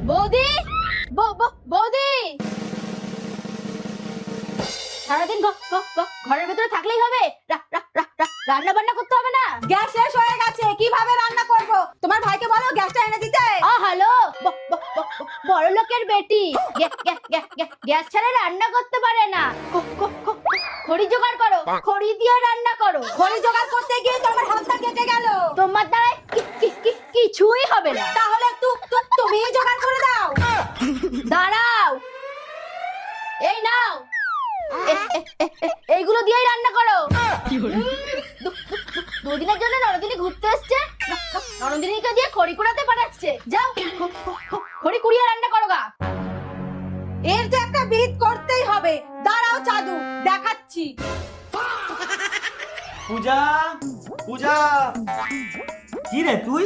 বৌদি, বৌদি, সারাদিন ঘরের ভেতরে থাকলেই হবে? রান্না বান্না করতে হবে না? গ্যাস শেষ হয়ে গেছে, কিভাবে রান্না করব? তোমার ভাইকে বলো গ্যাসটা এনে দিতে। হ্যালো, বড় লোকের বেটি, গ্যাস ছাড়া রান্না করতে পারে না। খড়ি জোগাড় করো, খড়ি দিয়ে রান্না করো। খড়ি জোগাড় করতে গিয়ে তো আমার হাতটা কেটে গেল। তোমার দ্বারা কিছুই হবে না। তাহলে তুমি জোগাড় করে দাও। দাঁড়াও, এই নাও, এইগুলো দিয়েই রান্না করো। দুদিনের জন্য নরদিনী ঘুরতে এসছে, নরদিনীকে দিয়ে খড়ি কুড়াতে পাঠাচ্ছে। যাও, খড়ি কুড়িয়ে রান্না করো গা। এর যে একটা বিহিত করতেই হবে। দাঁড়াও চাদু, দেখাচ্ছি। পূজা, পূজা, কি রে তুই?